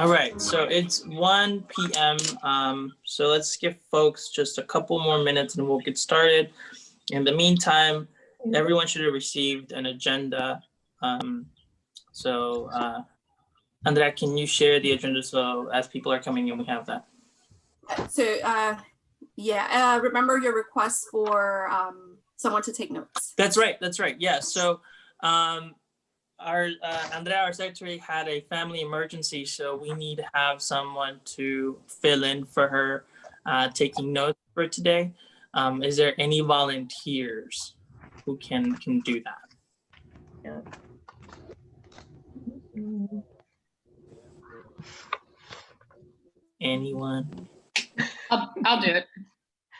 All right, so it's 1 p.m. So let's give folks just a couple more minutes and we'll get started. In the meantime, everyone should have received an agenda. Andrea, can you share the agenda so as people are coming in, we have that? So, remember your request for someone to take notes. That's right. Yeah. So our Andrea, our secretary, had a family emergency, so we need to have someone to fill in for her taking notes for today. Is there any volunteers who can do that? Yeah. Anyone? I'll do it.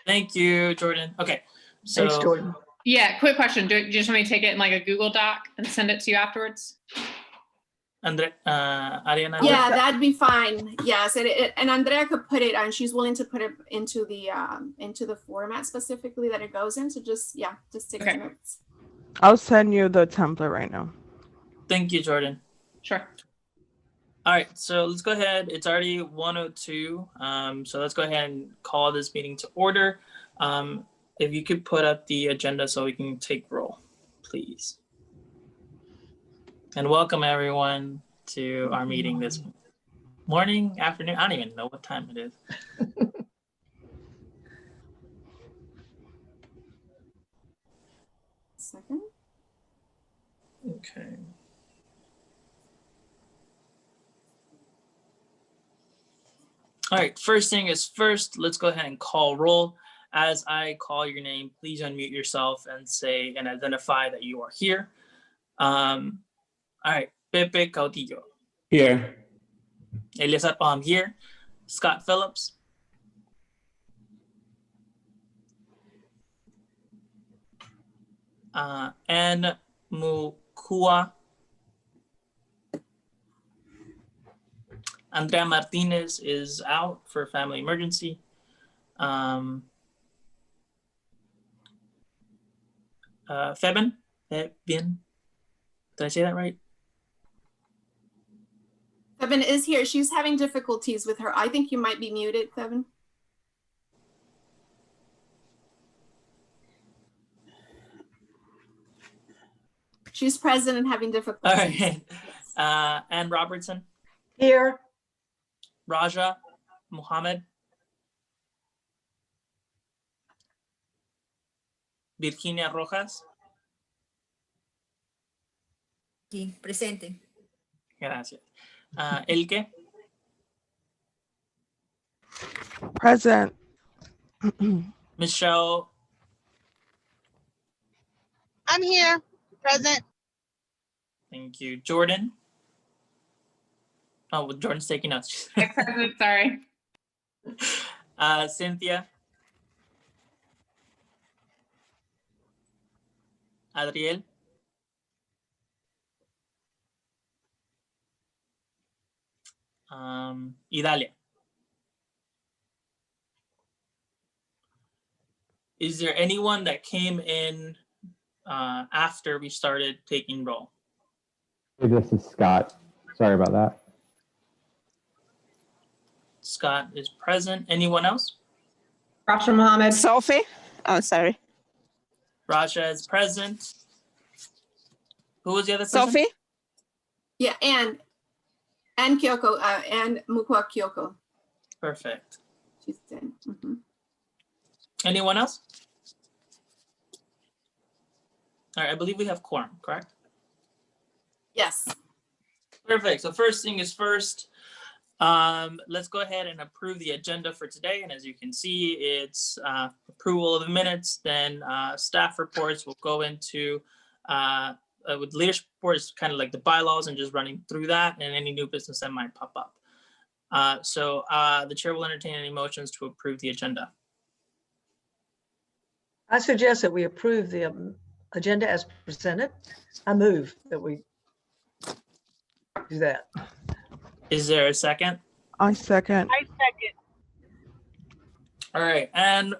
Thank you, Jordan. Okay. So, thanks, Jordan. Yeah, quick question. Do you just want me to take it in like a Google Doc and send it to you afterwards? Ariana? Yeah, that'd be fine. Yes, and Andrea could put it, and she's willing to put it into the format specifically that it goes in. So just take Okay. notes. I'll send you the template right now. Thank you, Jordan. Sure. All right, so let's go ahead. It's already 1:02. So let's go ahead and call this meeting to order. If you could put up the agenda so we can take roll, please. And welcome everyone to our meeting this morning, afternoon. I don't even know what time it is. Second. Okay. All right, first thing is first, let's go ahead and call roll. As I call your name, please unmute yourself and say and identify that you are here. All right, Pepe Caudillo. Here. Eliasar Palm here. Scott Phillips. Ann Mukua. Andrea Martinez is out for a family emergency. Feben? Feben? Did I say that right? Kevin is here. She's having difficulties with her. I think you might be muted, Kevin. She's present and having difficulties. All right. Ann Robertson. Here. Raja Mohammed. Virginia Rojas. Aquí, presente. Gracias. Elke. Present. Michelle. I'm here, present. Thank you. Jordan. Oh, well, Jordan's taking notes. Present, sorry. Cynthia. Adriel. Idalia. Is there anyone that came in after we started taking roll? Hey, this is Scott. Sorry about that. Scott is present. Anyone else? Rasha Mohammed. Sophie? Oh, sorry. Raja is present. Who was the other person? Sophie? Yeah, and Kyoko, and Mukua Kyoko. Perfect. She's in. Mm-hmm. Anyone else? All right, I believe we have quorum, correct? Yes. Perfect. So first thing is first, let's go ahead and approve the agenda for today. And as you can see, it's approval of the minutes, then staff reports will go into, with leadership reports, kind of like the bylaws and just running through that and any new business that might pop up. So the chair will entertain any motions to approve the agenda. I suggest that we approve the agenda as presented. I move that we do that. Is there a second? I second. I second. All right, and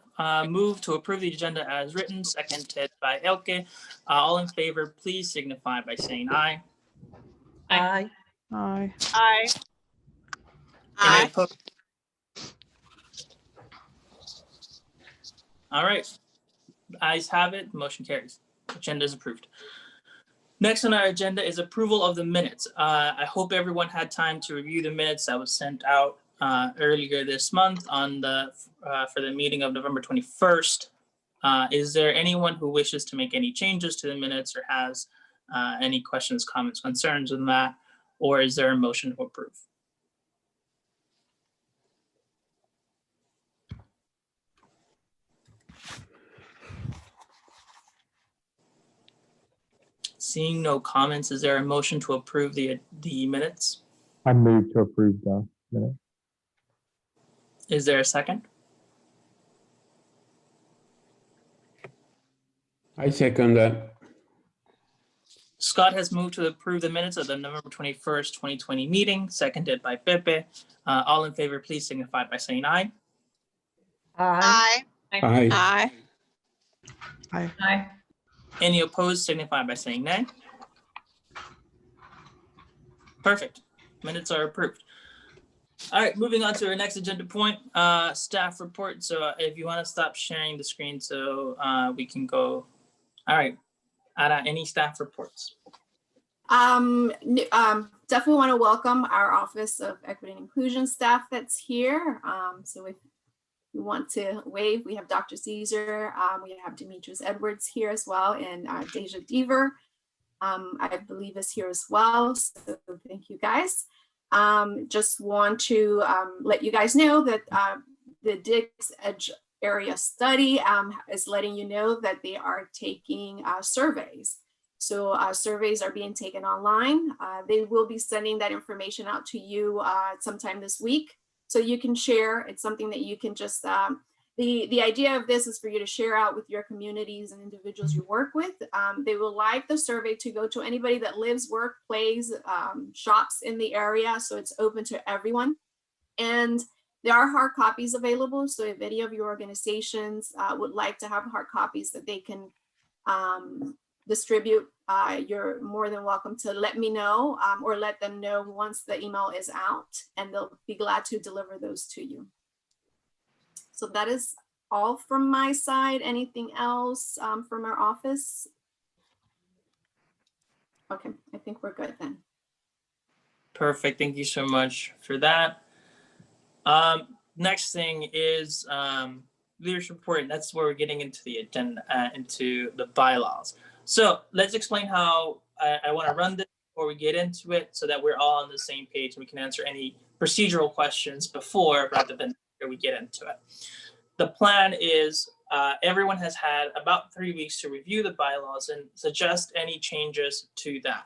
move to approve the agenda as written, seconded by Elke. All in favor, please signify by saying aye. Aye. Aye. Aye. Any Aye. opposed? All right. Ayes have it, motion carries. Agenda is approved. Next on our agenda is approval of the minutes. I hope everyone had time to review the minutes that was sent out earlier this month on the for the meeting of November 21st. Is there anyone who wishes to make any changes to the minutes or has any questions, comments, concerns on that? Or is there a motion to approve? Seeing no comments, is there a motion to approve the minutes? I move to approve the minute. Is there a second? I second that. Scott has moved to approve the minutes of the November 21st, 2020 meeting, seconded by Pepe. All in favor, please signify by saying aye. Aye. Aye. Aye. Aye. Aye. Any opposed, signify by saying nay. Perfect. Minutes are approved. All right, moving on to our next agenda point, staff report. So if you want to stop sharing the screen so we can go. All right, Ada, any staff reports? Definitely want to welcome our Office of Equity and Inclusion staff that's here. So if you want to wave, we have Dr. Caesar, we have Demetrius Edwards here as well, and Deja Deaver, I believe is here as well. So thank you guys. Just want to let you guys know that the Dix Edge area study is letting you know that they are taking surveys. So surveys are being taken online. They will be sending that information out to you sometime this week, so you can share. It's something that you can just, the idea of this is for you to share out with your communities and individuals you work with. They will like the survey to go to anybody that lives, work, plays, shops in the area. So it's open to everyone. And there are hard copies available. So if any of your organizations would like to have hard copies that they can distribute, you're more than welcome to let me know or let them know once the email is out, and they'll be glad to deliver those to you. So that is all from my side. Anything else from our office? Okay, I think we're good then. Perfect. Thank you so much for that. Next thing is leadership report, and that's where we're getting into the agenda, into the bylaws. So let's explain how I want to run this before we get into it, so that we're all on the same page and we can answer any procedural questions before, rather than after we get into it. The plan is everyone has had about 3 weeks to review the bylaws and suggest any changes to that.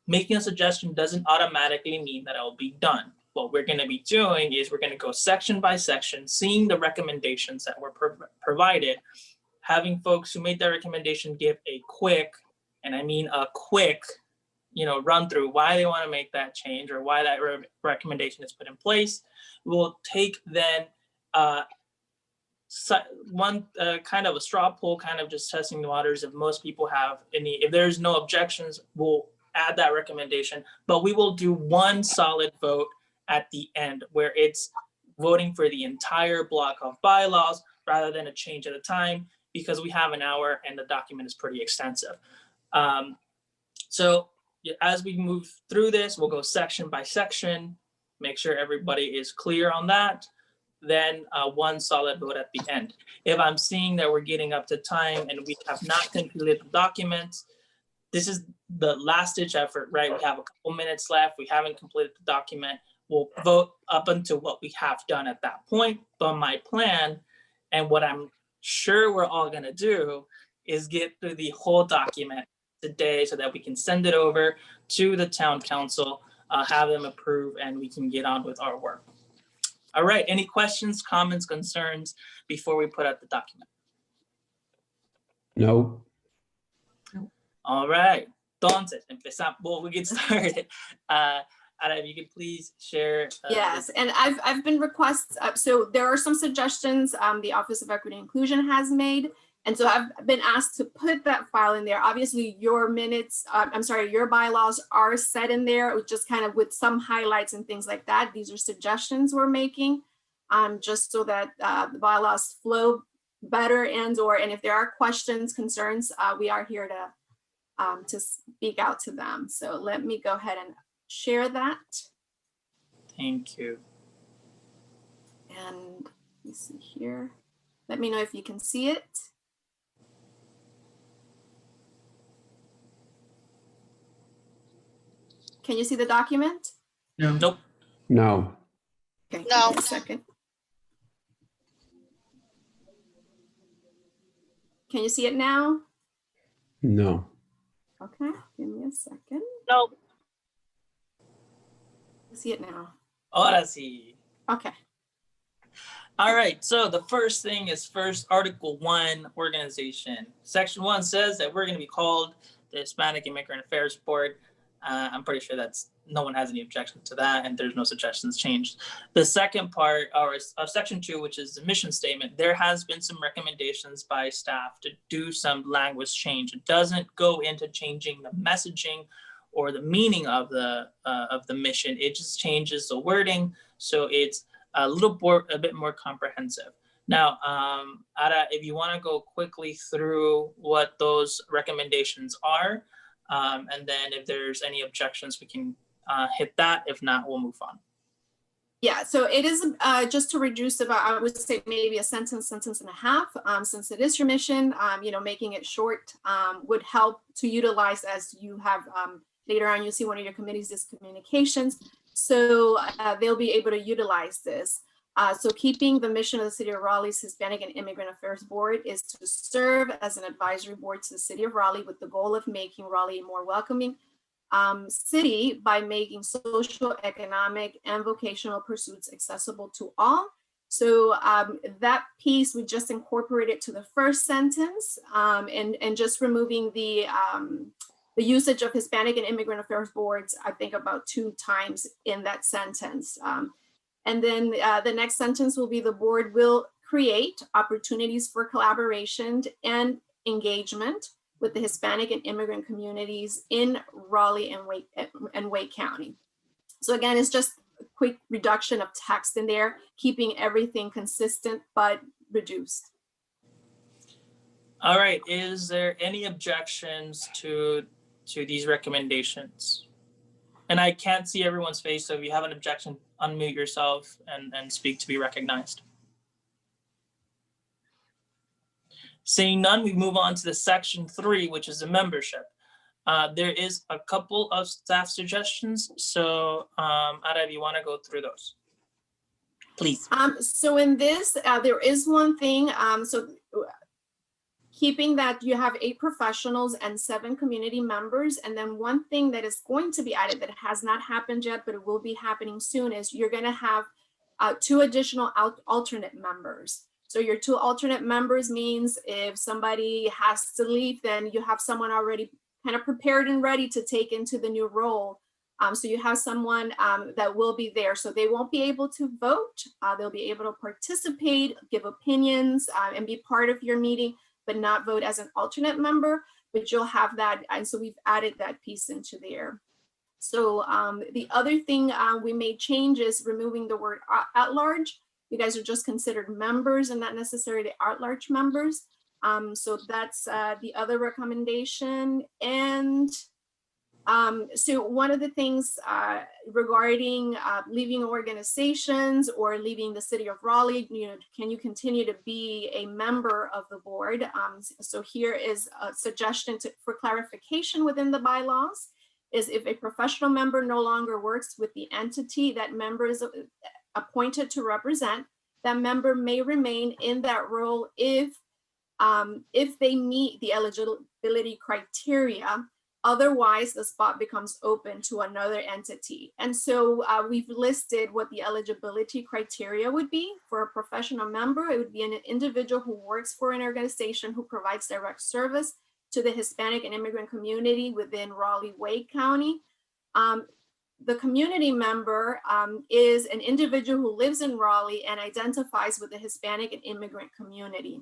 Making a suggestion doesn't automatically mean that it will be done. What we're going to be doing is we're going to go section by section, seeing the recommendations that were provided, having folks who made that recommendation give a quick, and I mean a quick, run through why they want to make that change or why that recommendation is put in place. We'll take then one kind of a straw poll, kind of just testing the waters. If most people have any, if there's no objections, we'll add that recommendation, but we will do one solid vote at the end where it's voting for the entire block of bylaws rather than a change at a time, because we have an hour and the document is pretty extensive. So as we move through this, we'll go section by section, make sure everybody is clear on that. Then one solid vote at the end. If I'm seeing that we're getting up to time and we have not completed the documents, this is the last ditch effort, right? We have a couple minutes left. We haven't completed the document. We'll vote up until what we have done at that point. But my plan, and what I'm sure we're all gonna do, is get through the whole document today so that we can send it over to the town council, have them approve, and we can get on with our work. All right, any questions, comments, concerns before we put out the document? No. All right, entonces, empezamos. Well, we get started. Ara, if you could please share. Yes, and I've been requests. So there are some suggestions the Office of Equity and Inclusion has made, And so I've been asked to put that file in there. Obviously, your minutes, your bylaws are set in there, just kind of with some highlights and things like that. These are suggestions we're making, just so that the bylaws flow better, and if there are questions, concerns, we are here to speak out to them. So let me go ahead and share that. Thank you. And let me see here. Let me know if you can see it. Can you see the document? Nope. No. Okay, No. give me a second. Can you see it now? No. Okay, give me a second. No. See it now. Ahora sí. Okay. All right, so the first thing is first Article 1, organization. Section 1 says that we're going to be called the Hispanic Immigrant Affairs Board. I'm pretty sure no one has any objection to that, and there's no suggestions changed. The second part, or Section 2, which is the mission statement, there has been some recommendations by staff to do some language change. It doesn't go into changing the messaging or the meaning of the mission. It just changes the wording, so it's a bit more comprehensive. Now, Ara, if you want to go quickly through what those recommendations are, and then if there's any objections, we can hit that. If not, we'll move on. Yeah, so it is just to reduce about, I would say maybe a sentence and a half, since it is your mission, making it short would help to utilize as you have later on, you'll see one of your committees is communications. So they'll be able to utilize this. So keeping the mission of the City of Raleigh's Hispanic and Immigrant Affairs Board is to serve as an advisory board to the City of Raleigh with the goal of making Raleigh a more welcoming city by making social, economic, and vocational pursuits accessible to all. So that piece, we just incorporated to the first sentence and just removing the usage of Hispanic and Immigrant Affairs Boards, I think about 2 times in that sentence. And then the next sentence will be the board will create opportunities for collaboration and engagement with the Hispanic and immigrant communities in Raleigh and Wake County. So again, it's just a quick reduction of text in there, keeping everything consistent but reduced. All right, is there any objections to these recommendations? And I can't see everyone's face, so if you have an objection, unmute yourself and speak to be recognized. Seeing none, we move on to the Section 3, which is the membership. There is a couple of staff suggestions, so Ara, if you want to go through those, please. So in this, there is one thing, so keeping that you have 8 professionals and 7 community members. And then one thing that is going to be added that has not happened yet, but it will be happening soon, is you're going to have 2 additional alternate members. So your 2 alternate members means if somebody has to leave, then you have someone already kind of prepared and ready to take into the new role. So you have someone that will be there. So they won't be able to vote. They'll be able to participate, give opinions, and be part of your meeting, but not vote as an alternate member, but you'll have that. And so we've added that piece into there. So the other thing we made change is removing the word at large. You guys are just considered members and not necessarily at large members. So that's the other recommendation. And so one of the things regarding leaving organizations or leaving the City of Raleigh, can you continue to be a member of the board? So here is a suggestion for clarification within the bylaws, is if a professional member no longer works with the entity that member is appointed to represent, that member may remain in that role if they meet the eligibility criteria. Otherwise, the spot becomes open to another entity. And so we've listed what the eligibility criteria would be for a professional member. It would be an individual who works for an organization who provides direct service to the Hispanic and immigrant community within Raleigh-Wake County. The community member is an individual who lives in Raleigh and identifies with the Hispanic and immigrant community.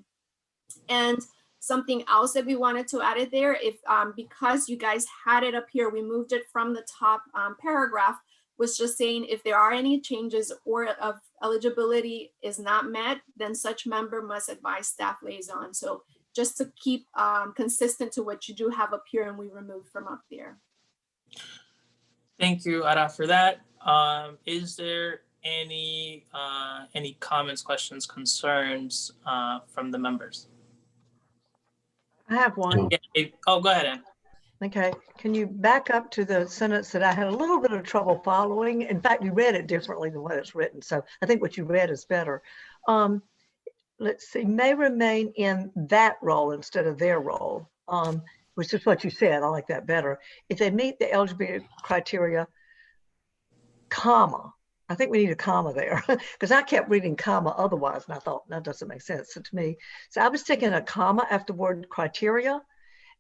And something else that we wanted to add it there. If because you guys had it up here, we moved it from the top paragraph, was just saying if there are any changes or of eligibility is not met, then such member must advise staff liaison. So just to keep consistent to what you do have up here and we removed from up there. Thank you, Ara, for that. Is there any comments, questions, concerns from the members? I have one. Yeah, oh, go ahead, Ann. Okay, can you back up to the sentence that I had a little bit of trouble following? In fact, you read it differently than what it's written. So I think what you read is better. Let's see, may remain in that role instead of their role, which is what you said. I like that better. If they meet the eligibility criteria, comma, I think we need a comma there because I kept reading comma otherwise and I thought that doesn't make sense to me. So I was sticking a comma after the word criteria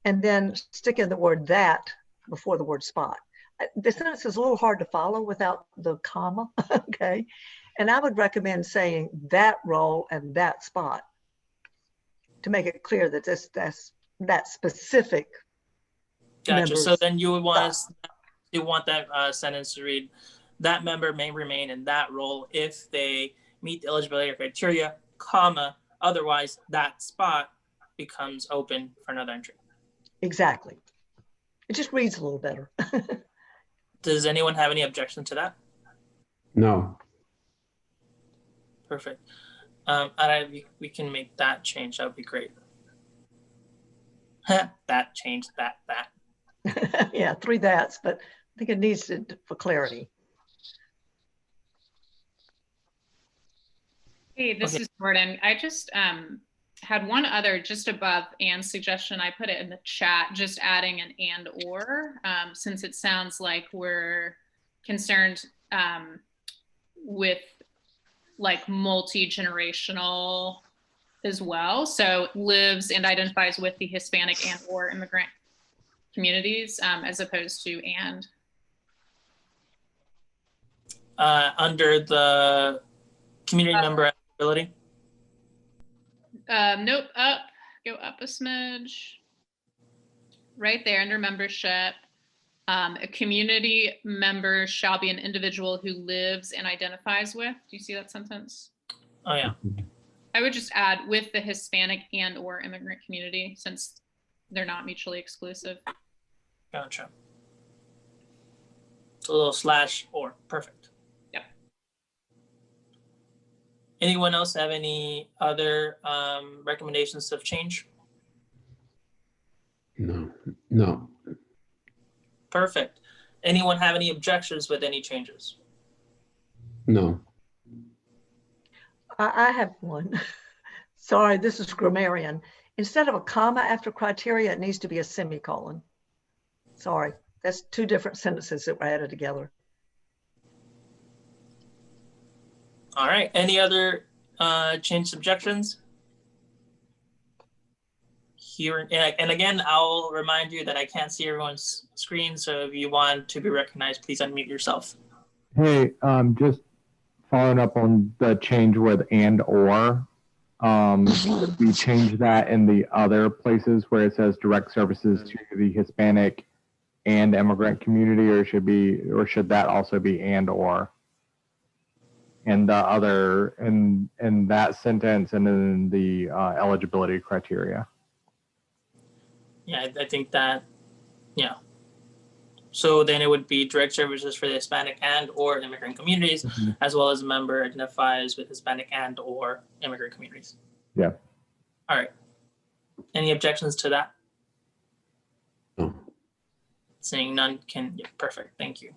and then sticking the word that before the word spot. The sentence is a little hard to follow without the comma, okay? And I would recommend saying that role and that spot to make it clear that that's that specific. Gotcha. So then you would want spot. you want that sentence to read, that member may remain in that role if they meet the eligibility criteria, comma, otherwise that spot becomes open for another entry. Exactly. It just reads a little better. Does anyone have any objection to that? No. Perfect. We can make that change. That would be great. That change, that. Yeah, 3 that's, but I think it needs to for clarity. Hey, this Okay. is Jordan. I just had one other just above Ann's suggestion. I put it in the chat, just adding an and or, since it sounds like we're concerned with like multi-generational as well. So lives and identifies with the Hispanic and or immigrant communities as opposed to and. Under the community member eligibility. Nope, go up a smidge. Right there under membership. A community member shall be an individual who lives and identifies with. Do you see that sentence? Oh yeah. I would just add with the Hispanic and or immigrant community since they're not mutually exclusive. Gotcha. It's a little slash or. Perfect. Yep. Anyone else have any other recommendations of change? No. Perfect. Anyone have any objections with any changes? No. I have one. Sorry, this is grammarian. Instead of a comma after criteria, it needs to be a semicolon. Sorry, that's 2 different sentences that were added together. All right. Any other change objections? Here and again, I'll remind you that I can't see everyone's screen. So if you want to be recognized, please unmute yourself. Hey, just following up on the change with and or. We change that in the other places where it says direct services to the Hispanic and immigrant community, or should that also be and or? And the other in that sentence and then the eligibility criteria. Yeah, I think that, yeah. So then it would be direct services for the Hispanic and or immigrant communities, as well as a member identifies with Hispanic and or immigrant communities. Yeah. All right. Any objections to that? No. Seeing none, yeah, perfect. Thank you.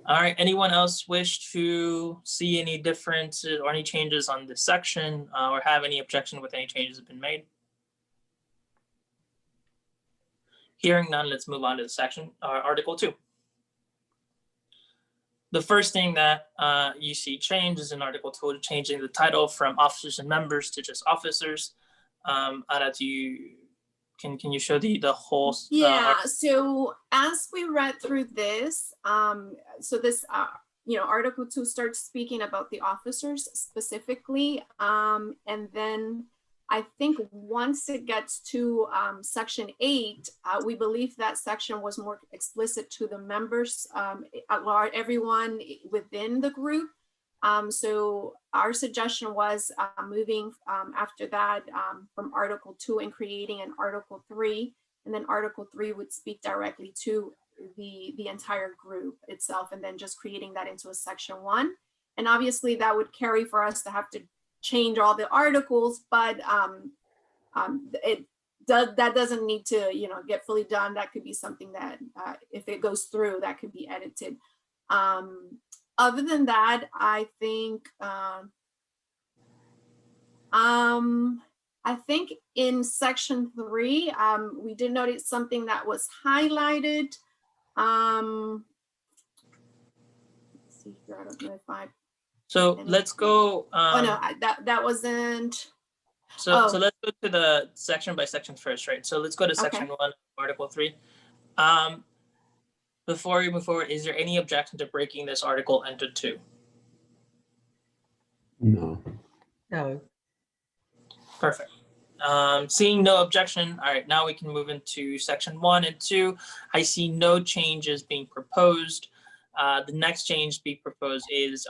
All right, anyone else wish to see any differences or any changes on this section or have any objection with any changes that have been made? Hearing none, let's move on to the section, Article 2. The first thing that you see change is in Article 2, changing the title from officers and members to just officers. Ara, can you show the whole? Yeah, so as we read through this, so this Article 2 starts speaking about the officers specifically. And then I think once it gets to Section 8, we believe that section was more explicit to the members, at large, everyone within the group. So our suggestion was moving after that from Article 2 and creating an Article 3, and then Article 3 would speak directly to the entire group itself, and then just creating that into a Section 1. And obviously that would carry for us to have to change all the articles, but that doesn't need to get fully done. That could be something that if it goes through, that could be edited. Other than that, I think in Section 3, we did notice something that was highlighted. Let's see here, I don't know if I. So let's go. Oh no, that wasn't. So let's go to the section by section first, right? So let's go to Section 1, Article 3. Before we move forward, is there any objection to breaking this article into 2? No. No. Perfect. Seeing no objection, all right, now we can move into Section 1 and 2. I see no changes being proposed. The next change being proposed is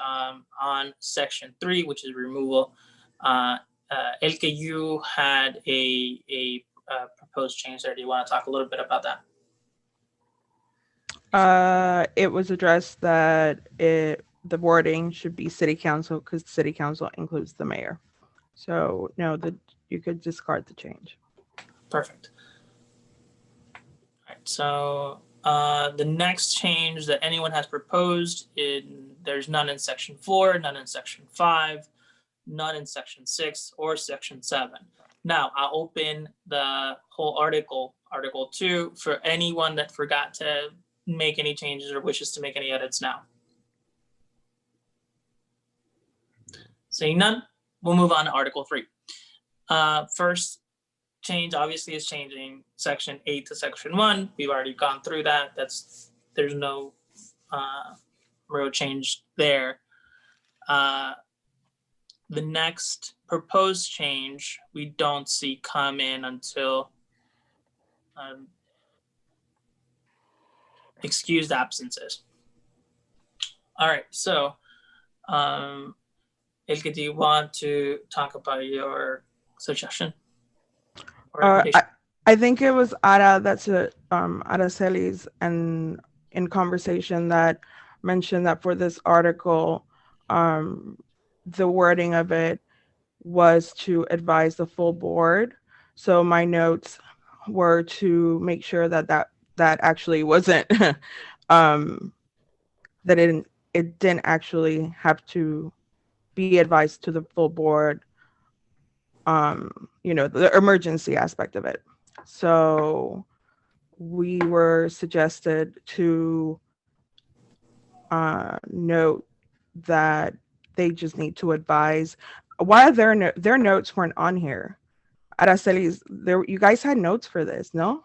on Section 3, which is removal. Elke, you had a proposed change there. Do you want to talk a little bit about that? It was addressed that the wording should be city council because city council includes the mayor. So no, you could discard the change. Perfect. All right, so the next change that anyone has proposed, there's none in Section 4, none in Section 5, none in Section 6 or Section 7. Now I'll open the whole Article 2 for anyone that forgot to make any changes or wishes to make any edits now. Seeing none, we'll move on to Article 3. First change obviously is changing Section 8 to Section 1. We've already gone through that. There's no real change there. The next proposed change we don't see come in until excused absences. All right, so Elke, do you want to talk about your suggestion? I think it was Ara Araceli's and in conversation that mentioned that for this article, the wording of it was to advise the full board. So my notes were to make sure that actually wasn't that it didn't actually have to be advised to the full board, the emergency aspect of it. So we were suggested to note that they just need to advise. Why their notes weren't on here? Araceli's, you guys had notes for this, no?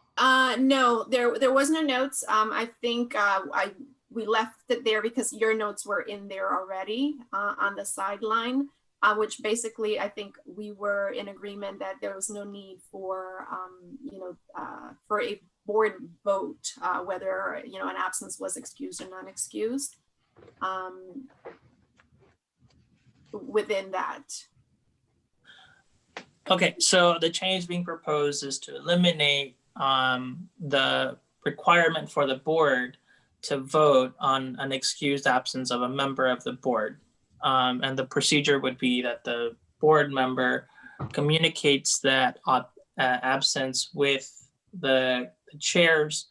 No, there was no notes. I think we left it there because your notes were in there already on the sideline, which basically I think we were in agreement that there was no need for for a board vote, whether an absence was excused or non-excused. Within that. Okay, so the change being proposed is to eliminate the requirement for the board to vote on an excused absence of a member of the board. And the procedure would be that the board member communicates that absence with the chairs.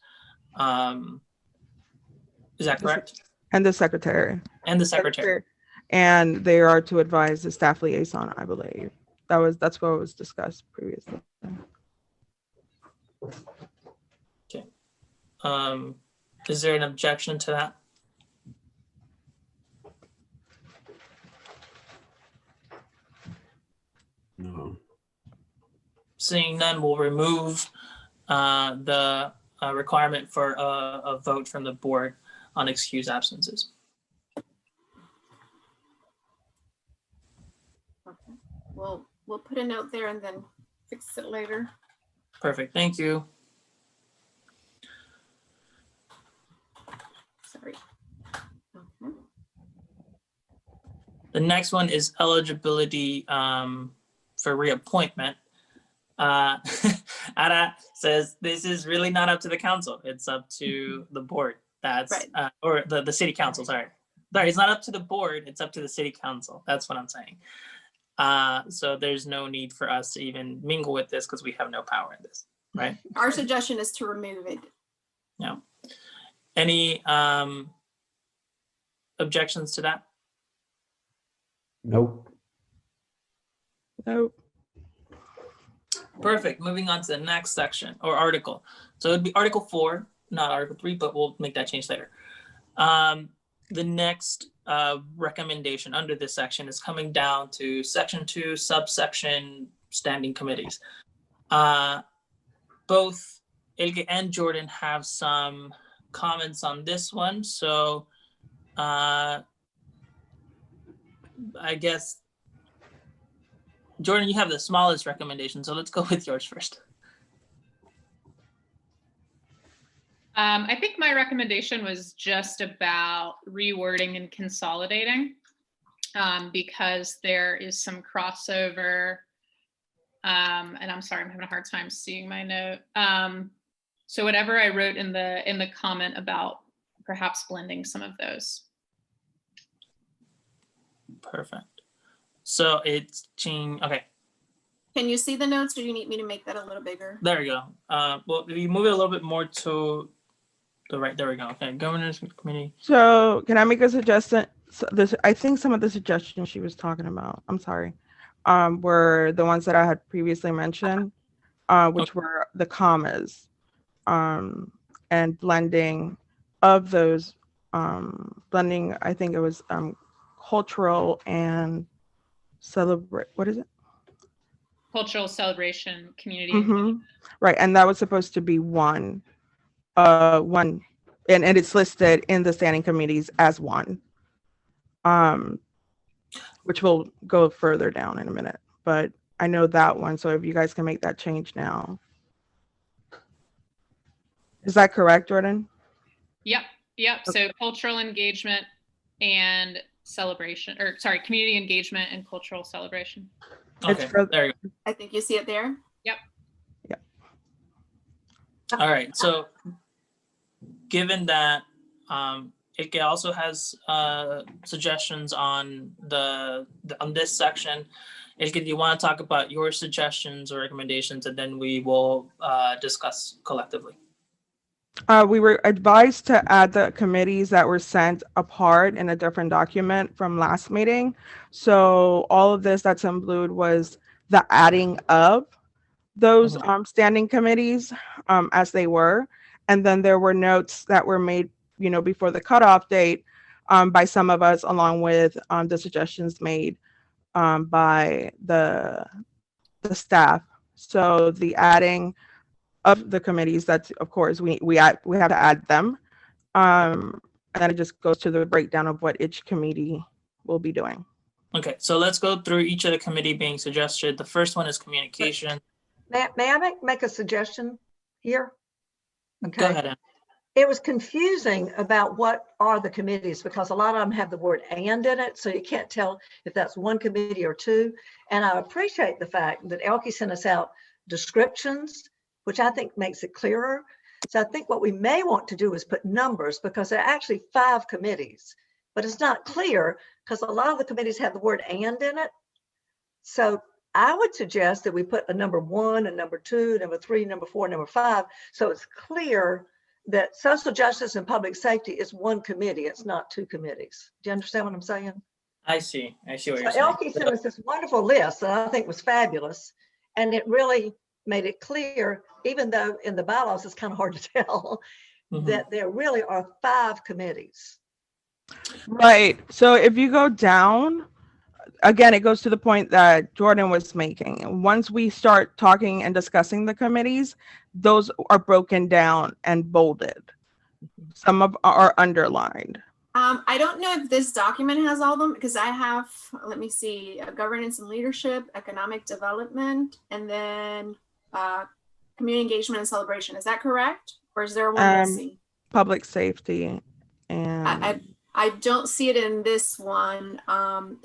Is that correct? And the secretary. And the secretary. And they are to advise the staff liaison, I believe. That's what was discussed previously. Okay. Is there an objection to that? No. Seeing none, we'll remove the requirement for a vote from the board on excused absences. we'll put a note there and then fix it later. Perfect. Thank you. Sorry. Okay. The next one is eligibility for reappointment. Ara says this is really not up to the council. It's up to the board. That's Right. Or the city council. Sorry, it's not up to the board. It's up to the city council. That's what I'm saying. So there's no need for us to even mingle with this because we have no power in this, right? Our suggestion is to remove it. Yeah. Any objections to that? Nope. Nope. Perfect. Moving on to the next section or article. So it'd be Article 4, not Article 3, but we'll make that change later. The next recommendation under this section is coming down to Section 2, subsection standing committees. Both Elke and Jordan have some comments on this one. So I guess, Jordan, you have the smallest recommendation, so let's go with yours first. I think my recommendation was just about rewording and consolidating because there is some crossover. And I'm sorry, I'm having a hard time seeing my note. So whatever I wrote in the comment about perhaps blending some of those. Perfect. So it's Jean. Okay, Can you see the notes or do you need me to make that a little bigger? there we go. Well, if you move it a little bit more to the right, there we go. Okay, governors committee. So can I make a suggestion? So I think some of the suggestions she was talking about, I'm sorry, were the ones that I had previously mentioned, which were the commas and blending of those, blending, I think it was cultural and celebrate, what is it? Cultural celebration, community. Mm-hmm. Right, and that was supposed to be one, and it's listed in the standing committees as one, which we'll go further down in a minute. But I know that one, so if you guys can make that change now. Is that correct, Jordan? Yep. So cultural engagement and celebration, or sorry, community engagement and cultural celebration. Okay, there you go. I think you see it there. Yep. All right, so given that Ike also has suggestions on on this section, Ike, do you want to talk about your suggestions or recommendations, and then we will discuss collectively? We were advised to add the committees that were sent apart in a different document from last meeting. So all of this that's in blue was the adding of those standing committees as they were. And then there were notes that were made, before the cutoff date by some of us, along with the suggestions made by the staff. So the adding of the committees, that's of course we have to add them, and then it just goes to the breakdown of what each committee will be doing. Okay, so let's go through each of the committee being suggested. The first one is communication. May I make a suggestion here? Okay. Go ahead, Ann. It was confusing about what are the committees because a lot of them have the word "and" in it, so you can't tell if that's one committee or two. And I appreciate the fact that Elke sent us out descriptions, which I think makes it clearer. So I think what we may want to do is put numbers because there are actually 5 committees, but it's not clear because a lot of the committees have the word "and" in it. So I would suggest that we put a number 1, a number 2, number 3, number 4, number 5. So it's clear that social justice and public safety is one committee. It's not 2 committees. Do you understand what I'm saying? I see what you're So saying. Elke sent us this wonderful list that I think was fabulous. And it really made it clear, even though in the bylaws it's kind of hard to tell, that there really are 5 committees. Right. So if you go down, again, it goes to the point that Jordan was making. Once we start talking and discussing the committees, those are broken down and bolded. Some of are underlined. I don't know if this document has all of them because I have, let me see, governance and leadership, economic development, and then community engagement and celebration. Is that correct? Or is there one missing? Public safety and I don't see it in this one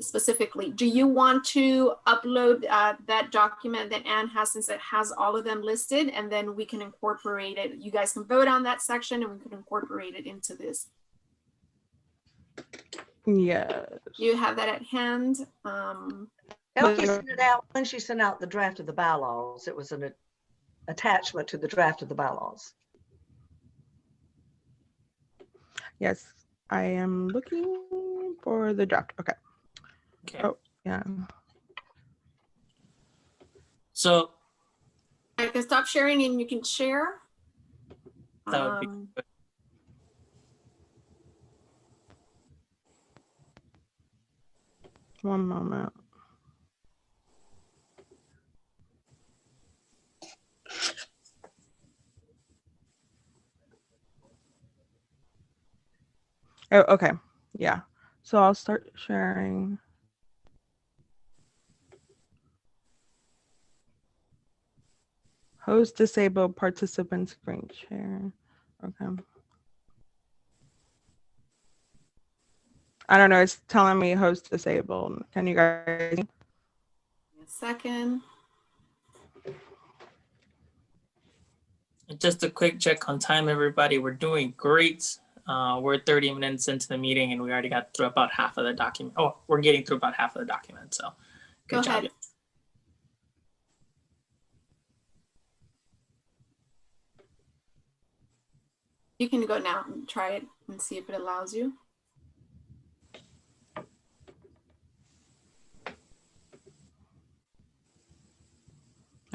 specifically. Do you want to upload that document that Anne has, since it has all of them listed, and then we can incorporate it? You guys can vote on that section and we can incorporate it into this. yes. You have that at hand. Elke sent it out when she sent out the draft of the bylaws. It was an attachment to the draft of the bylaws. Yes, I am looking for the draft. Okay. Okay. Oh, yeah. So I can stop sharing and you can share. that would be good. One moment. Oh, okay. Yeah. So I'll start sharing. Host disabled participant screen share. Okay. I don't know. It's telling me host disabled. Can you guys? A second. Just a quick check on time, everybody. We're doing great. We're 30 minutes into the meeting and we already got through about half of the document. Oh, we're getting through about half of the document. So good Go job. ahead. You can go now and try it and see if it allows you.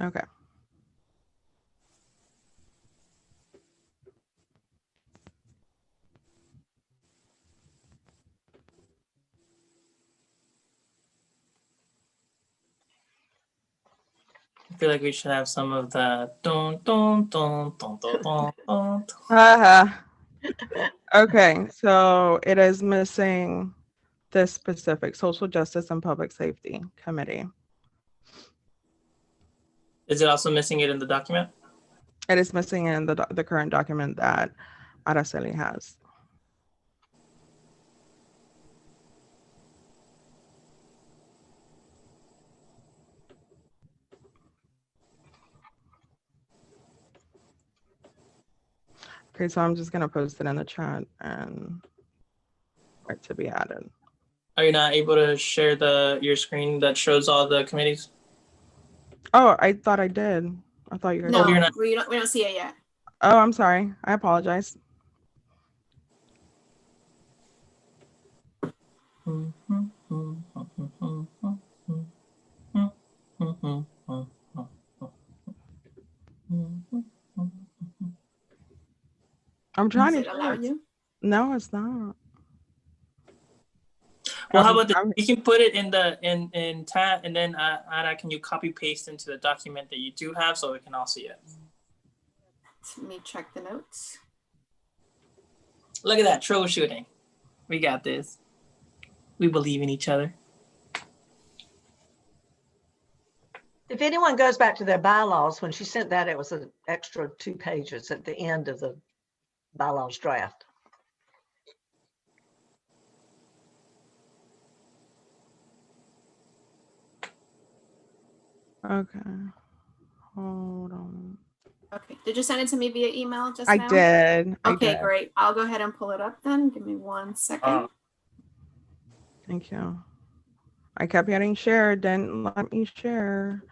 Okay. I feel like we should have some of the dun dun dun dun dun dun dun. Haha. Okay, so it is missing this specific social justice and public safety committee. Is it also missing it in the document? It is missing in the current document that Araceli has. Okay, so I'm just gonna post it in the chat and wait to be added. Are you not able to share your screen that shows all the committees? Oh, I thought I did. I thought you guys. No, you're not- we don't see it yet. Oh, I'm sorry. I apologize. I'm trying Does to it allow share. you? No, it's not. Well, how about this? You can put it in chat, and then Ada, can you copy paste into the document that you do have so we can all see it? Let me check the notes. Look at that troubleshooting. We got this. We believe in each other. If anyone goes back to their bylaws, when she sent that, it was an extra 2 pages at the end of the bylaws draft. Okay. Hold on. Okay, did you send it to me via email just I now? did. Okay, great. I'll go ahead and pull it up then. Give me 1 second. Thank you. I kept getting shared, didn't let me share.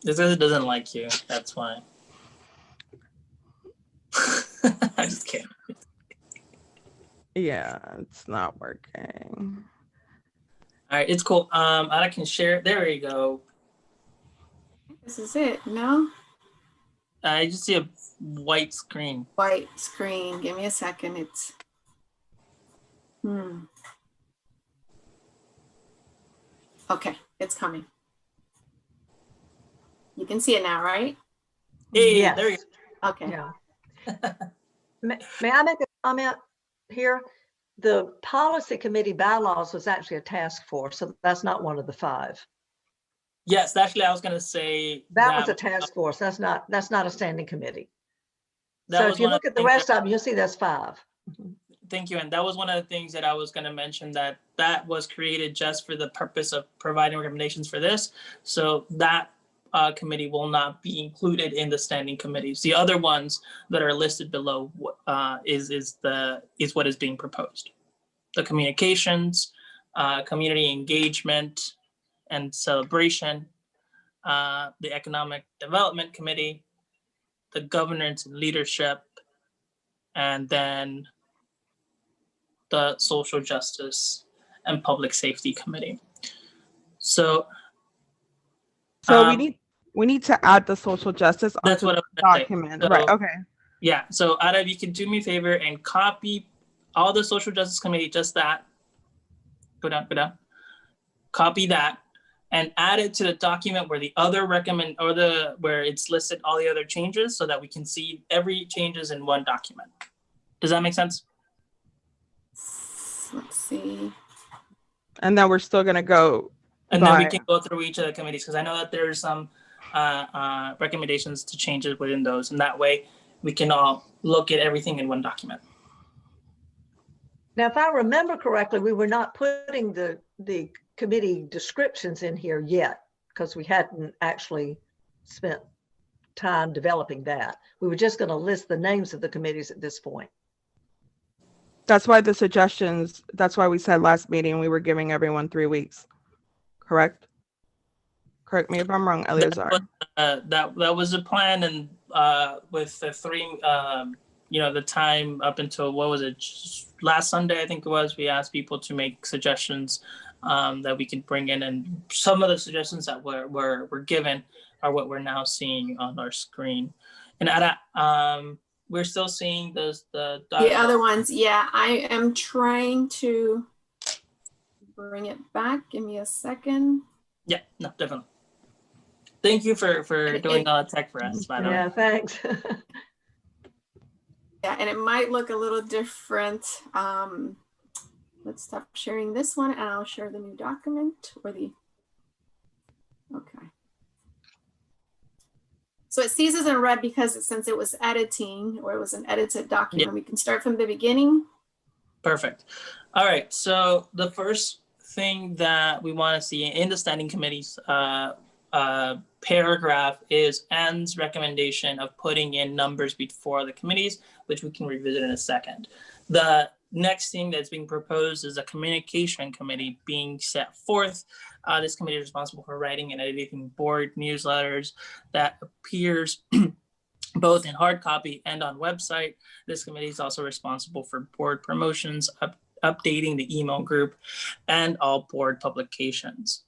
This guy doesn't like you. That's why. I just can't. Yeah, it's not working. All right, it's cool. I can share. There we go. This is it, no? I just see a white screen. White screen. Give me a second. It's okay, it's coming. You can see it now, right? Hey, Yes. there you go. Okay. Yeah. May I make a comment? here, the policy committee bylaws was actually a task force, so that's not one of the 5. Yes, actually, I was going to say That was a task force. That's not a standing committee. that So was if you one of look the at the things rest that- of them, you'll see that's 5. Thank you. And that was one of the things that I was going to mention, that was created just for the purpose of providing recommendations for this. So that committee will not be included in the standing committees. The other ones that are listed below is what is being proposed. The communications, community engagement and celebration, the economic development committee, the governance and leadership, and then the social justice and public safety committee. So we need to add the social justice that's onto what I the was gonna say. document, So- right? Okay. yeah, so Ada, if you could do me a favor and copy all the social justice committee, just that. Go down. Copy that and add it to the document where the other where it's listed all the other changes, so that we can see every changes in one document. Does that make sense? Let's see. And then we're still gonna go And then we by- can go through each of the committees, because I know that there's some recommendations to changes within those, and that way we can all look at everything in one document. Now, if I remember correctly, we were not putting the committee descriptions in here yet because we hadn't actually spent time developing that. We were just going to list the names of the committees at this point. That's why the suggestions, that's why we said last meeting, we were giving everyone 3 weeks, correct? Correct me if I'm wrong, Eleazar. That was a plan, and with the 3, the time up until, what was it, last Sunday, I think it was, we asked people to make suggestions that we could bring in, and some of the suggestions that were given are what we're now seeing on our screen. And we're still seeing the other ones. Yeah, I am trying to bring it back. Give me a second. Yeah, no, definitely. Thank you for doing all the tech for us, by the way. Yeah, thanks. Yeah, and it might look a little different. Let's stop sharing this one and I'll share the new document okay. So it sees as in red because since it was editing, or it was an edited document, we can start from the beginning. Perfect. All right, so the first thing that we want to see in the standing committees paragraph is Anne's recommendation of putting in numbers before the committees, which we can revisit in a second. The next thing that's being proposed is a communication committee being set forth. This committee is responsible for writing and editing board newsletters that appears both in hard copy and on website. This committee is also responsible for board promotions, updating the email group, and all board publications.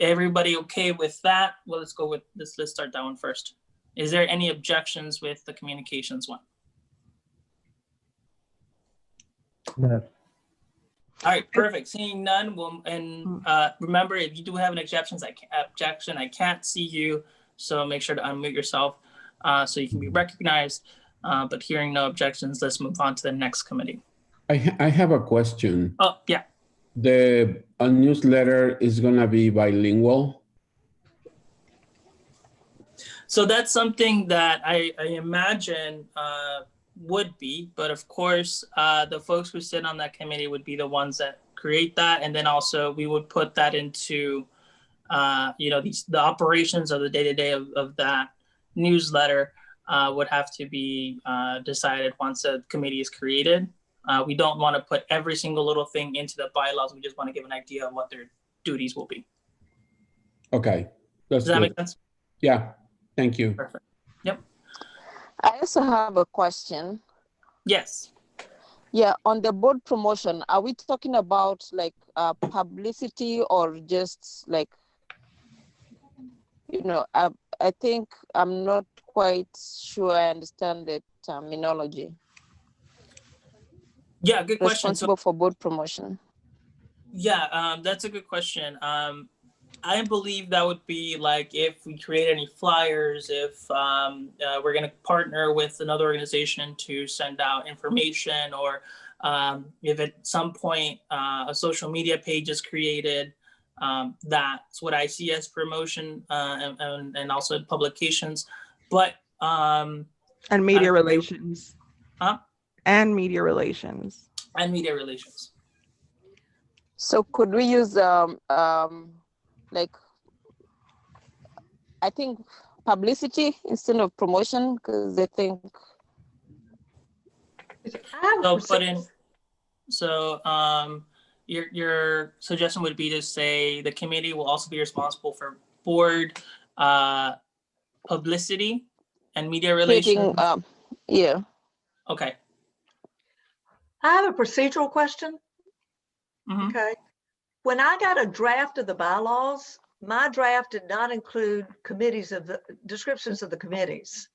Everybody okay with that? Well, let's go with this. Let's start that one first. Is there any objections with the communications one? No. All right, perfect. Seeing none, remember, if you do have an objection, I can't see you, so make sure to unmute yourself so you can be recognized. But hearing no objections, let's move on to the next committee. I have a question. Oh, yeah. The newsletter is gonna be bilingual. So that's something that I imagine would be, but of course, the folks who sit on that committee would be the ones that create that, and then also we would put that into, the operations of the day-to-day of that newsletter would have to be decided once a committee is created. We don't want to put every single little thing into the bylaws. We just want to give an idea of what their duties will be. Okay, that's Does that good. make sense? Yeah, thank you. Perfect. Yep. I also have a question. Yes. Yeah, on the board promotion, are we talking about like publicity or just like, I think I'm not quite sure I understand the terminology. Yeah, good question. Responsible for board promotion. Yeah, that's a good question. I believe that would be like if we create any flyers, if we're going to partner with another organization to send out information, or if at some point a social media page is created, that's what I see as promotion and also publications. But and media relations. Huh? And media relations. And media relations. So could we use like, I think publicity instead of promotion, because they think. So put in. So your suggestion would be to say the committee will also be responsible for board publicity and media relations. Yeah. Okay. I have a procedural question. Mm-hmm. Okay. When I got a draft of the bylaws, my draft did not include descriptions of the committees.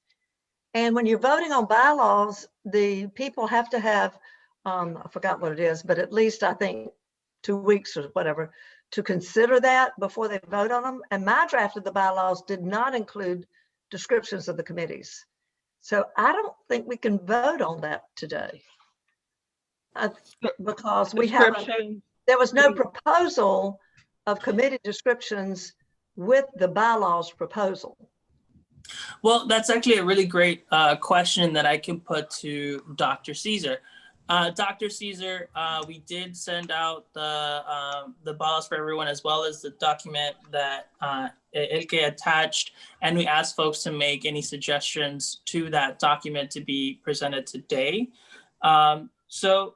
And when you're voting on bylaws, the people have to have, I forgot what it is, but at least I think 2 weeks or whatever to consider that before they vote on them. And my draft of the bylaws did not include descriptions of the committees. So I don't think we can vote on that today. Because there was no proposal of committee descriptions with the bylaws proposal. Well, that's actually a really great question that I can put to Dr. Caesar. Dr. Caesar, we did send out the bylaws for everyone, as well as the document that Elke attached, and we asked folks to make any suggestions to that document to be presented today. So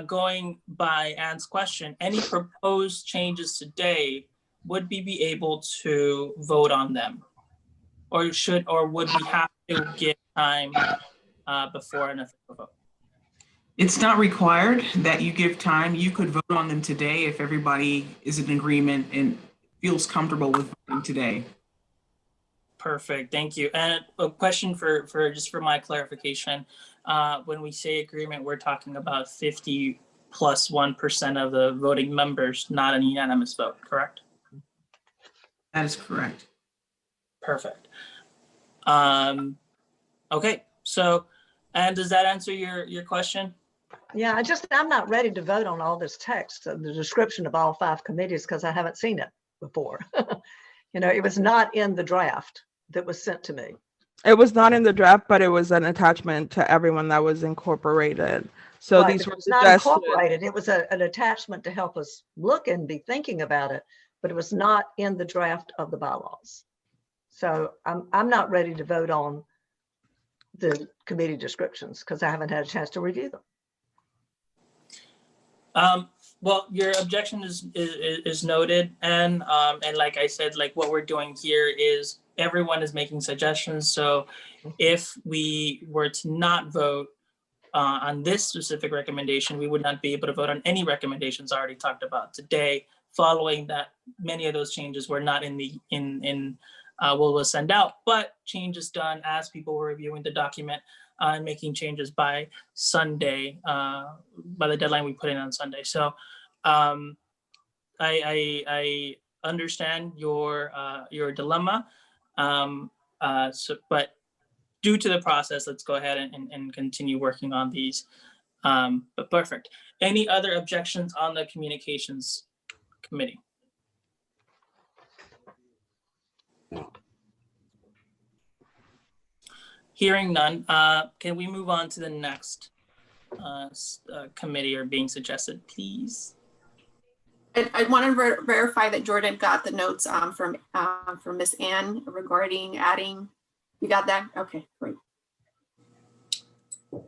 going by Anne's question, any proposed changes today, would we be able to vote on them? Or would we have to give time before an official vote? It's not required that you give time. You could vote on them today if everybody is in agreement and feels comfortable with voting today. Perfect, thank you. And a question for my clarification. When we say agreement, we're talking about 50+1% of the voting members, not an unanimous vote, correct? That is correct. Perfect. Okay, so, and does that answer your question? Yeah, I'm not ready to vote on all this text, the description of all 5 committees, because I haven't seen it before. It was not in the draft that was sent to me. It was not in the draft, but it was an attachment to everyone that was incorporated. So right, these were not incorporated. It was an attachment to help us look and be thinking about it, but it was not in the draft of the bylaws. So I'm not ready to vote on the committee descriptions because I haven't had a chance to review them. Well, your objection is noted, and like I said, like what we're doing here is everyone is making suggestions. So if we were to not vote on this specific recommendation, we would not be able to vote on any recommendations already talked about today, following that many of those changes were not in what we'll send out, but changes done as people were reviewing the document and making changes by Sunday, by the deadline we put in on Sunday. So I understand your dilemma, but due to the process, let's go ahead and continue working on these. But perfect. Any other objections on the communications committee? Hearing none, can we move on to the next committee or being suggested, please? I want to verify that Jordan got the notes from Miss Ann regarding adding. You got that? Okay, great.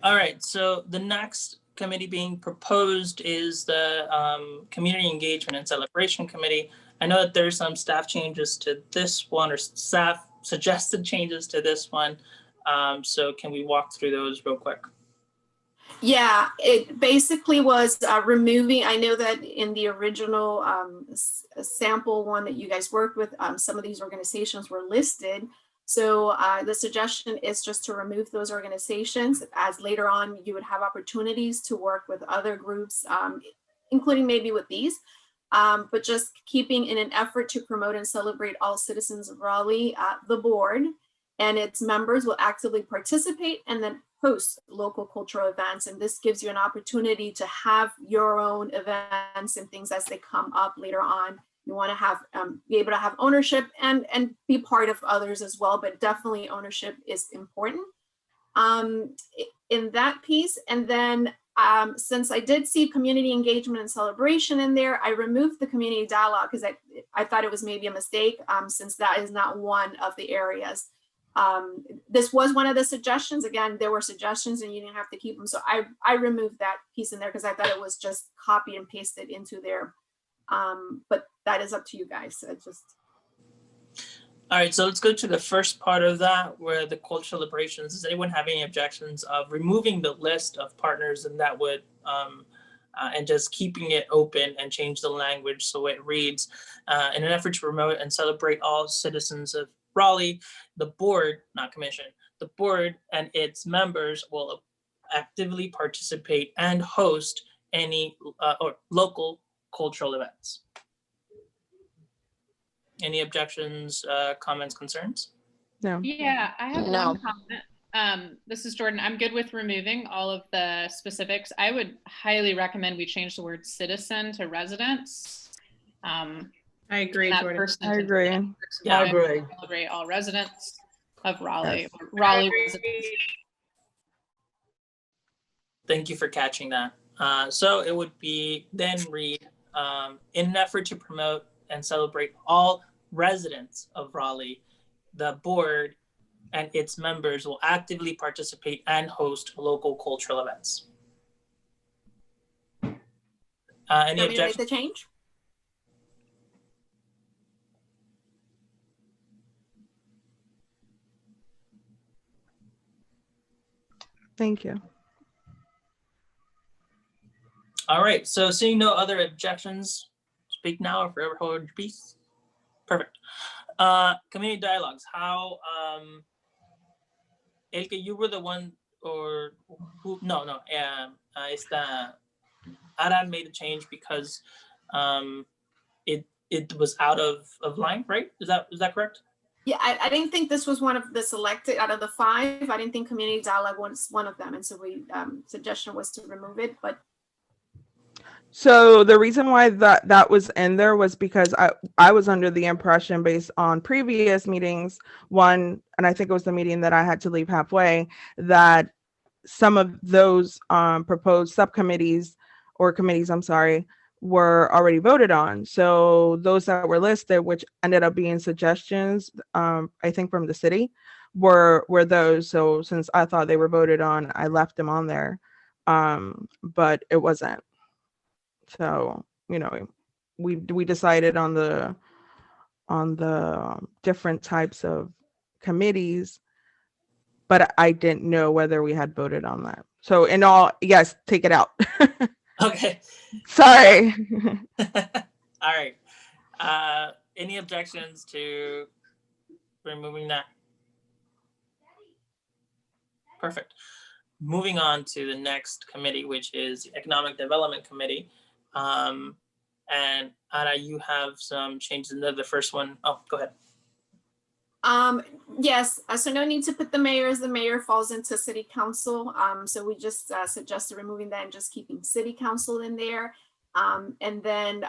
All right, so the next committee being proposed is the Community Engagement and Celebration Committee. I know that there's some staff changes to this one, or staff suggested changes to this one. So can we walk through those real quick? Yeah, it basically was removing, I know that in the original sample one that you guys worked with, some of these organizations were listed. So the suggestion is just to remove those organizations, as later on you would have opportunities to work with other groups, including maybe with these. but just keeping in an effort to promote and celebrate all citizens of Raleigh, the board and its members will actively participate and then host local cultural events. And this gives you an opportunity to have your own events and things as they come up later on. You want to have be able to have ownership and be part of others as well, but definitely ownership is important in that piece. And then since I did see community engagement and celebration in there, I removed the community dialogue because I thought it was maybe a mistake since that is not one of the areas. This was one of the suggestions. Again, there were suggestions and you didn't have to keep them. So I removed that piece in there because I thought it was just copy and pasted into there. But that is up to you guys. So just. All right, so let's go to the first part of that, where the cultural celebrations. Does anyone have any objections of removing the list of partners, and that would, and just keeping it open and change the language so it reads, in an effort to promote and celebrate all citizens of Raleigh, the board, not commission, the board and its members will actively participate and host any or local cultural events. Any objections, comments, concerns? No. Yeah, I have No. one comment. This is Jordan. I'm good with removing all of the specifics. I would highly recommend we change the word citizen to residents. I agree, That Jordan. person I to agree. Yeah, I agree. celebrate all residents of Raleigh. Or Raleigh residents. Thank you for catching that. So it would be then read, in an effort to promote and celebrate all residents of Raleigh, the board and its members will actively participate and host local cultural events. Any Want me to make objections? the change? Thank you. All right, so seeing no other objections, speak now or forever hold your peace. Perfect. Community dialogues, how, Elke, you were the one, or who, no, Aran made a change because it was out of line, right? Is that correct? Yeah, I didn't think this was one of the selected out of the 5. I didn't think community dialogue was one of them. And so we suggestion was to remove it, but So the reason why that was in there was because I was under the impression, based on previous meetings, and I think it was the meeting that I had to leave halfway, that some of those proposed subcommittees or committees, I'm sorry, were already voted on. So those that were listed, which ended up being suggestions, I think from the city, were those. So since I thought they were voted on, I left them on there, but it wasn't. So, we decided on the different types of committees, but I didn't know whether we had voted on that. So yes, take it out. Okay. Sorry. All right. Any objections to removing that? Perfect. Moving on to the next committee, which is the Economic Development Committee. And Ana, you have some changes in the first one. Oh, go ahead. Yes, so no need to put the mayor, as the mayor falls into city council. So we just suggested removing that and just keeping city council in there. And then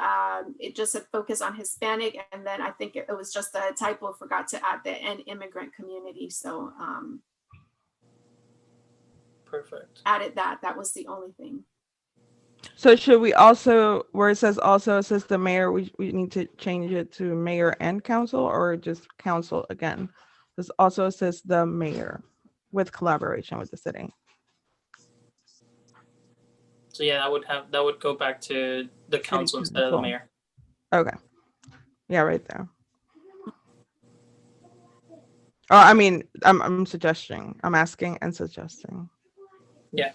it just said focus on Hispanic. And then I think it was just a typo, forgot to add the and immigrant community. So Perfect. added that was the only thing. So should we also, where it says also assist the mayor, we need to change it to mayor and council, or just council again? This also assist the mayor with collaboration with the city. So yeah, that would go back to the council instead of the mayor. Okay. Yeah, right there. Oh, I mean, I'm suggesting, I'm asking and suggesting. Yeah.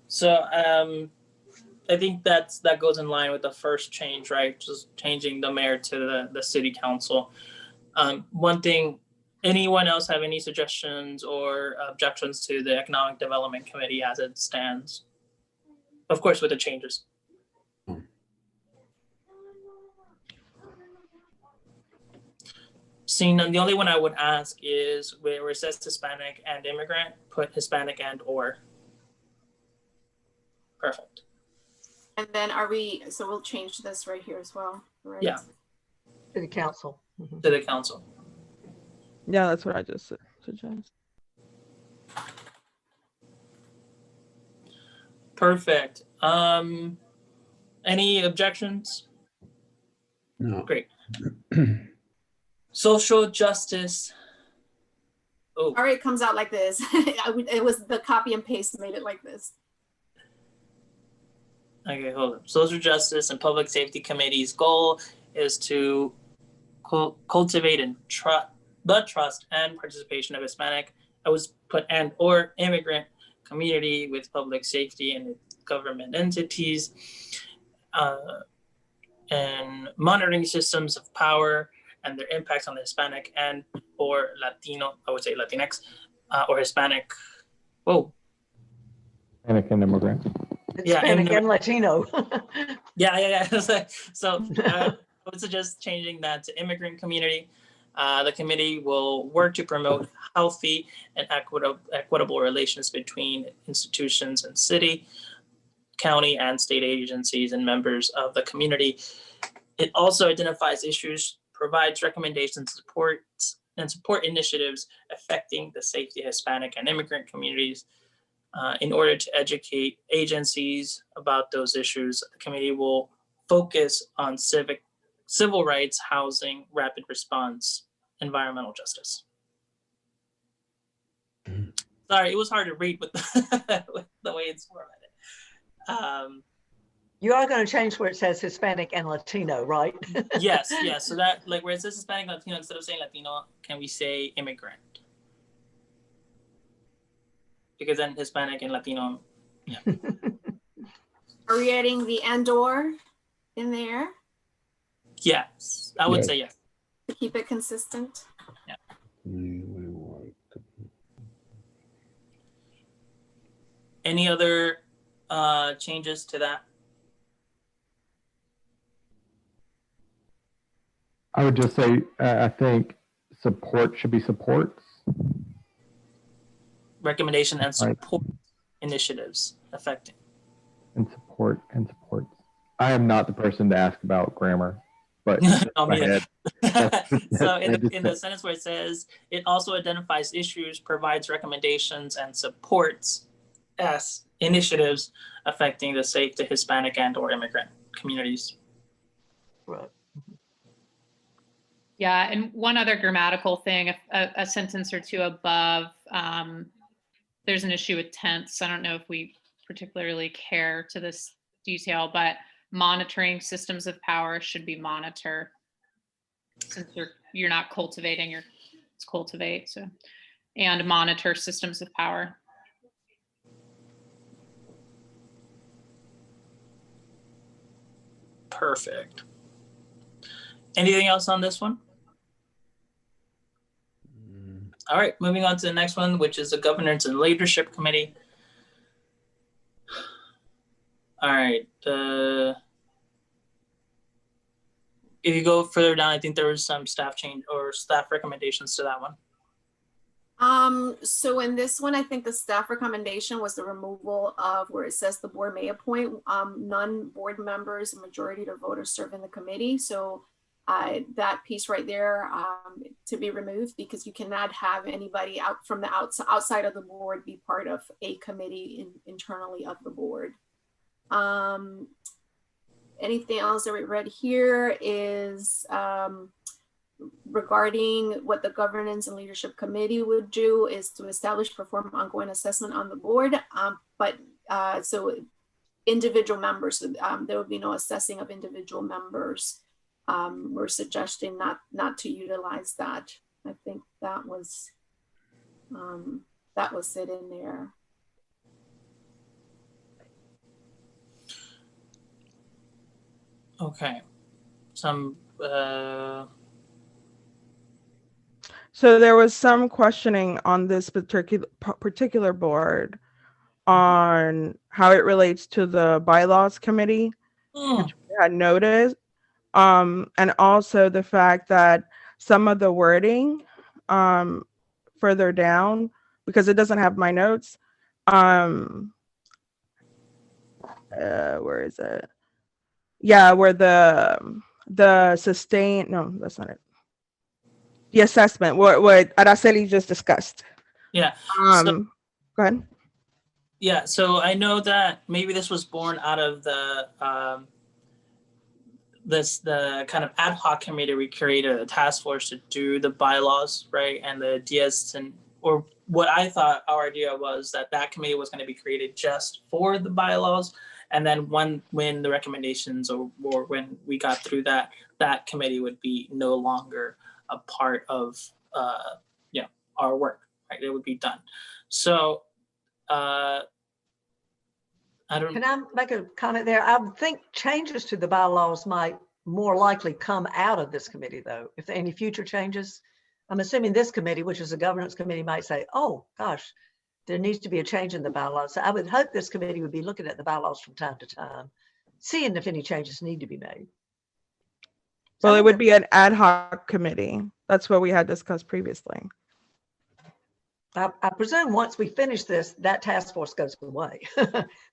So I think that goes in line with the first change, right? Just changing the mayor to the city council. One thing, anyone else have any suggestions or objections to the Economic Development Committee as it stands? Of course, with the changes. Seeing none, the only one I would ask is where it says Hispanic and immigrant, put Hispanic and or. Perfect. And then so we'll change this right here as well, right? Yeah, To the council. to the council. Yeah, that's what I just suggested. Perfect. Any objections? No. Great. Social justice. Oh, All right, it comes out like this. It was the copy and paste made it like this. okay, hold on. Social justice and public safety committee's goal is to cultivate and the trust and participation of Hispanic. I was put and or immigrant community with public safety and government entities, and monitoring systems of power and their impacts on the Hispanic and or Latino, I would say Latinx, or Hispanic. Whoa. Hispanic and immigrant. Hispanic and Latino. Yeah. So I would suggest changing that to immigrant community. The committee will work to promote healthy and equitable relations between institutions and city, county, and state agencies and members of the community. It also identifies issues, provides recommendations, support initiatives affecting the safety of Hispanic and immigrant communities. In order to educate agencies about those issues, the committee will focus on civil rights, housing, rapid response, environmental justice. Sorry, it was hard to read with the way it's formatted. You are going to change where it says Hispanic and Latino, right? Yes. So that, like where it says Hispanic and Latino, instead of saying Latino, can we say immigrant? Because then Hispanic and Latino, yeah. Are we adding the and or in there Yes, I would Yes. say yes. to keep it consistent? Any other changes to that? I would just say, I think support should be supports. Recommendation and support initiatives affecting. And supports. I am not the person to ask about grammar, but Oh, my yeah. head. So in the sentence where it says, it also identifies issues, provides recommendations, and supports initiatives affecting the safety of Hispanic and or immigrant communities. Right. Yeah, and one other grammatical thing, a sentence or two above, there's an issue with tense. I don't know if we particularly care to this detail, but monitoring systems of power should be monitor. Since you're not cultivating, it's cultivate. So, and monitor systems of power. Perfect. Anything else on this one? All right, moving on to the next one, which is the Governance and Leadership Committee. All right. If you go further down, I think there was some staff change or staff recommendations to that one. So in this one, I think the staff recommendation was the removal of where it says the board may appoint non-board members, a majority of the voters serve in the committee. So that piece right there to be removed, because you cannot have anybody out from the outside of the board be part of a committee internally of the board. Anything else that we read here is regarding what the Governance and Leadership Committee would do is to establish, perform ongoing assessment on the board. So individual members, there would be no assessing of individual members. We're suggesting not to utilize that. I think that was it in there. Okay. So there was some questioning on this particular board on how it relates to the bylaws committee, which we had noticed. And also the fact that some of the wording further down because it doesn't have my notes. Where is it? Yeah, where the sustain, no, that's not it. The assessment, what Araceli just discussed. Yeah. Go ahead. Yeah, so I know that maybe this was born out of the the kind of ad hoc committee we created, a task force to do the bylaws, right? And the ideas or what I thought our idea was that committee was going to be created just for the bylaws. And then when the recommendations or when we got through that committee would be no longer a part of our work, right? It would be done. So I don't. Can I make a comment there? I would think changes to the bylaws might more likely come out of this committee, though. If there are any future changes, I'm assuming this committee, which is a governance committee, might say, oh, gosh, there needs to be a change in the bylaws. So I would hope this committee would be looking at the bylaws from time to time, seeing if any changes need to be made. Well, it would be an ad hoc committee. That's what we had discussed previously. I presume once we finish this, that task force goes away.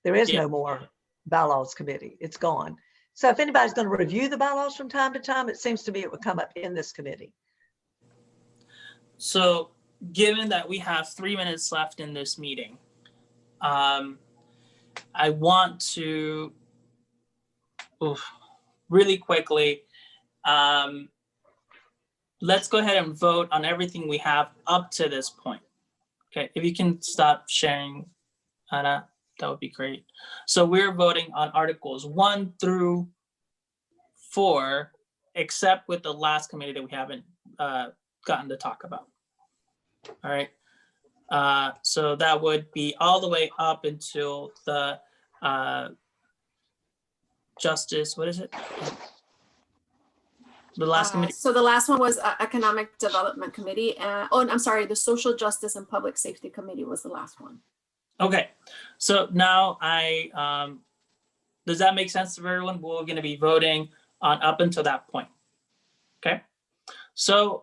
There is no more bylaws committee. It's gone. So if anybody's going to review the bylaws from time to time, it seems to me it would come up in this committee. So given that we have 3 minutes left in this meeting, I want to really quickly, let's go ahead and vote on everything we have up to this point. Okay, if you can stop sharing, Anna, that would be great. So we're voting on Articles 1 through 4, except with the last committee that we haven't gotten to talk about. All right. So that would be all the way up until the justice, what is it? The last committee. So the last one was Economic Development Committee. I'm sorry, the Social Justice and Public Safety Committee was the last one. Okay, so now does that make sense to everyone? We're going to be voting on up until that point. Okay, so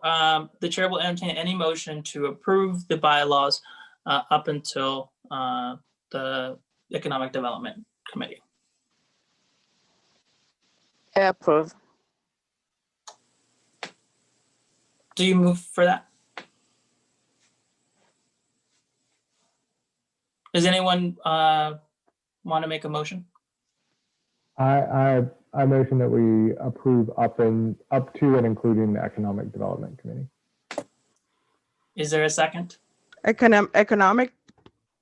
the chair will entertain any motion to approve the bylaws up until the Economic Development Committee. I approve. Do you move for that? Does anyone want to make a motion? I motion that we approve up to and including the Economic Development Committee. Is there a second? Economic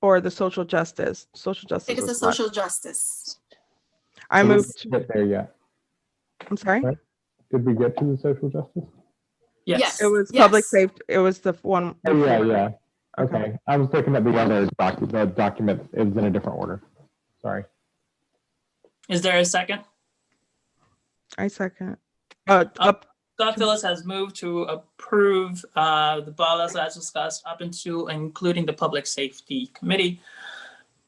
or the social justice? Social justice. I think it's the social justice. I moved to get there yet. I'm sorry? Right. Did we get to the social justice? Yes. It was public safety. It was the one. Oh, yeah. Okay. I was looking at the other document. It was in a different order. Sorry. Is there a second? I second. Scott Phillips has moved to approve the bylaws as discussed up until including the Public Safety Committee.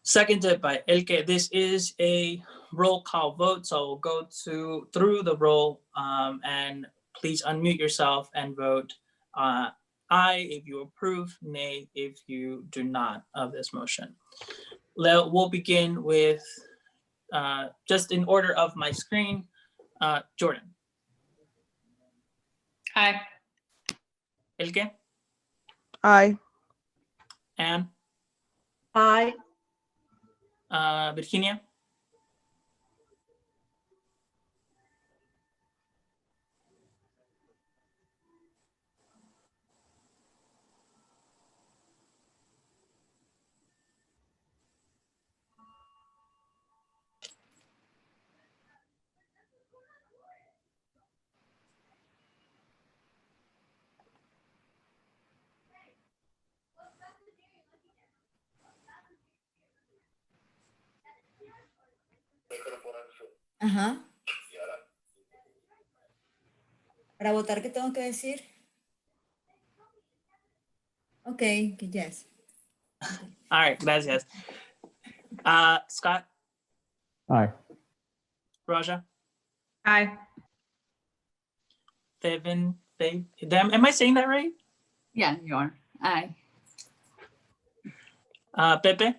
Seconded by Elke. This is a roll call vote, so we'll go through the roll and please unmute yourself and vote aye if you approve, nay if you do not of this motion. We'll begin with, just in order of my screen, Jordan. Aye. Elke? Aye. Anne? Aye. Virginia? Ajá. Para votar, ¿qué tengo que decir? Ok, que yes. All right, gracias. Scott? Aye. Raja? Aye. Devin? Am I saying that right? Yeah, you are. Aye. Pepe?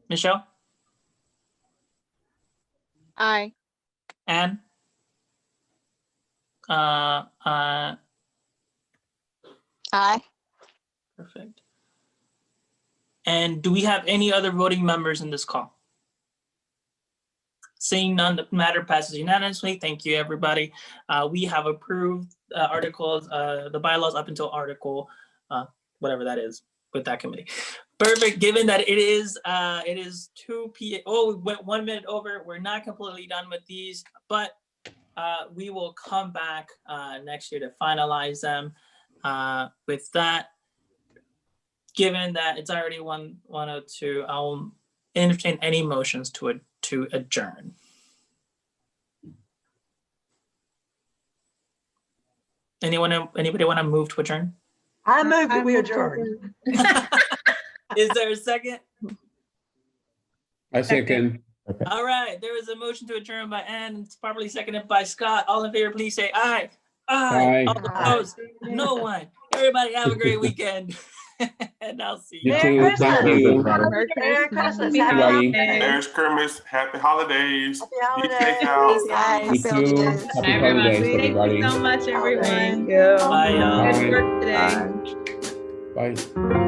Michelle? Aye. Anne? Aye. Perfect. And do we have any other voting members in this call? Seeing none, the matter passes unanimously. Thank you, everybody. We have approved articles, the bylaws up until article, whatever that is, with that committee. Perfect. Given that it is 2 p.m. Oh, we went 1 minute over. We're not completely done with these, but we will come back next year to finalize them. With that, given that it's already 1:02, I'll entertain any motions to adjourn. Anybody want to move to adjourn? I move that we adjourn. Is there a second? I second. All right, there is a motion to adjourn by Ann. It's properly seconded by Scott. All in favor, please say aye. Aye. Aye. All opposed? No one. Everybody have a great weekend. And I'll see you. You Merry too. Thank you. Merry Christmas. Everybody. Merry Christmas. Happy holidays. Happy Be safe holidays. now. You too. Happy holidays, everybody. Thank you so much, everyone. Thank you. Bye, y'all. Good work today. Bye. Bye.